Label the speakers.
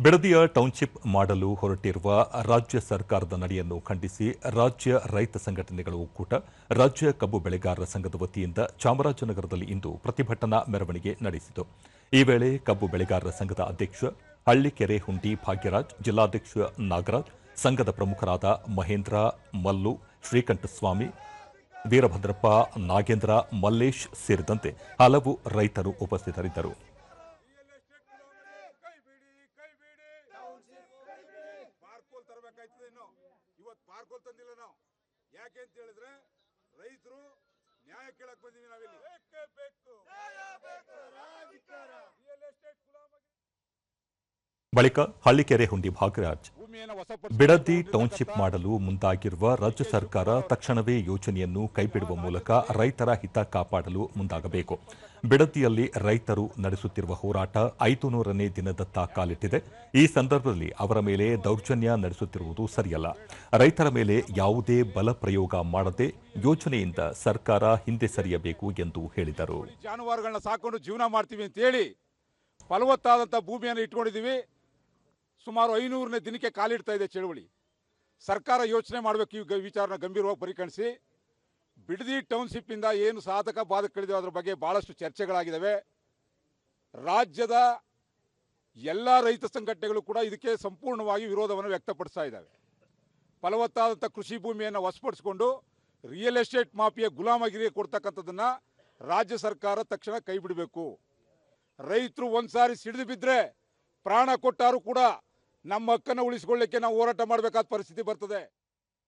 Speaker 1: ಬಿಡದಿಯ township ಮಾಡಲು ಹೊರಟಿರುವ ರಾಜ್ಯ ಸರ್ಕಾರದ ನಡೆಯನ್ನು ಖಂಡಿಸಿ ರಾಜ್ಯ ರೈತ ಸಂಘಟನೆಗಳ ಒಕ್ಕೂಟ ರಾಜ್ಯ ಕಬ್ಬು ಬೆಳೆಗಾರರ ಸಂಘದ ವತಿಯಿಂದ ಚಾಮರಾಜನಗರದಲ್ಲಿ ಇಂದು ಪ್ರತಿಭಟನಾ ಮೆರವಣಿಗೆ ನಡೆಸಿತು. ಈ ವೇಳೆ ಕಬ್ಬು ಬೆಳೆಗಾರರ ಸಂಘದ ಅಧ್ಯಕ್ಷ ಹಳ್ಳಿಕೆರೆ ಹುಂಡಿ ಭಾಗ್ಯರಾಜ್, ಜಿಲ್ಲಾಧ್ಯಕ್ಷ ನಾಗರಾಜ್, ಸಂಘದ ಪ್ರಮುಖರಾದ ಮಹೇಂದ್ರ, ಮಲ್ಲು, ಶ್ರೀಕಂಠಸ್ವಾಮಿ, ವೀರಭದ್ರಪ್ಪ, ನಾಗೇಂದ್ರ, ಮಲ್ಲೇಶ್ ಸೇರಿದಂತೆ ಹಲವು ರೈತರು ಉಪಸ್ಥಿತರಿದ್ದರು.
Speaker 2: ಪಾರ್ಕೋಲ್ ತಂದಿಲ್ಲ ನಾವು. ಯಾಕೆ ಅಂತ ಹೇಳಿದ್ರೆ ರೈತರು ನ್ಯಾಯ ಕೇಳಕ್ ಬಂದಿವಿ. ನಾವಿಲ್ಲಿ
Speaker 1: ಬಳಿಕ ಹಳ್ಳಿಕೆರೆ ಹುಂಡಿ ಭಾಗ್ಯರಾಜ್, ಬಿಡದಿ ಟೌನ್ಶಿಪ್ ಮಾಡಲು ಮುಂದಾಗಿರುವ ರಾಜ್ಯ ಸರ್ಕಾರ ತಕ್ಷಣವೇ ಯೋಜನೆಯನ್ನು ಕೈಬಿಡುವ ಮೂಲಕ ರೈತರ ಹಿತ ಕಾಪಾಡಲು ಮುಂದಾಗಬೇಕು. ಬಿಡದಿಯಲ್ಲಿ ರೈತರು ನಡೆಸುತ್ತಿರುವ ಹೋರಾಟ 500ನೇ ದಿನದತ್ತ ಕಾಲಿಟ್ಟಿದೆ. ಈ ಸಂದರ್ಭದಲ್ಲಿ ಅವರ ಮೇಲೆ ದೌರ್ಜನ್ಯ ನಡೆಸುತ್ತಿರುವುದು ಸರಿಯಲ್ಲ. ರೈತರ ಮೇಲೆ ಯಾವುದೇ ಬಲ ಪ್ರಯೋಗ ಮಾಡದೆ ಯೋಜನೆಯಿಂದ ಸರ್ಕಾರ ಹಿಂದೆ ಸರಿಯಬೇಕು ಎಂದು ಹೇಳಿದರು.
Speaker 2: ಜಾನುವಾರುಗಳನ್ನ ಸಾಕೊಂಡು ಜೀವನ ಮಾಡ್ತೀವಿ ಅಂತ ಹೇಳಿ ಫಲವತ್ತಾದಂಥ ಭೂಮಿಯನ್ನು ಇಟ್ಕೊಂಡಿದ್ದೀವಿ. ಸುಮಾರು 500ನೇ ದಿನಕ್ಕೆ ಕಾಲಿಡ್ತಾ ಇದೆ ಚಳವಳಿ. ಸರ್ಕಾರ ಯೋಚನೆ ಮಾಡಬೇಕು. ಈ ವಿಚಾರನ ಗಂಭೀರವಾಗಿ ಪರಿಗಣಿಸಿ ಬಿಡದಿ ಟೌನ್ಶಿಪ್ಪಿಂದ ಏನು ಸಾಧಕ ಬಾಧಕಗಳಿದೆ ಅದರ ಬಗ್ಗೆ ಭಾಳಷ್ಟು ಚರ್ಚೆಗಳಾಗಿದ್ದಾವೆ. ರಾಜ್ಯದ ಎಲ್ಲ ರೈತ ಸಂಘಟನೆಗಳು ಕೂಡ ಇದಕ್ಕೆ ಸಂಪೂರ್ಣವಾಗಿ ವಿರೋಧವನ್ನು ವ್ಯಕ್ತಪಡಿಸ್ತಾ ಇದ್ದಾವೆ. ಫಲವತ್ತಾದಂಥ ಕೃಷಿ ಭೂಮಿಯನ್ನು ವಶಪಡಿಸಿಕೊಂಡು ರಿಯಲ್ ಎಸ್ಟೇಟ್ ಮಾಫಿಯಾ ಗುಲಾಮಗಿರಿಗೆ ಕೊಡ್ತಕ್ಕಂಥದ್ದನ್ನು ರಾಜ್ಯ ಸರ್ಕಾರ ತಕ್ಷಣ ಕೈ ಬಿಡಬೇಕು. ರೈತರು ಒಂದ್ಸಾರಿ ಸಿಡಿದು ಬಿದ್ದರೆ ಪ್ರಾಣ ಕೊಟ್ಟಾರು ಕೂಡ ನಮ್ಮ ಹಕ್ಕನ್ನು ಉಳಿಸಿಕೊಳ್ಳಲಿಕ್ಕೆ ನಾವು ಹೋರಾಟ ಮಾಡಬೇಕಾದ ಪರಿಸ್ಥಿತಿ ಬರ್ತದೆ.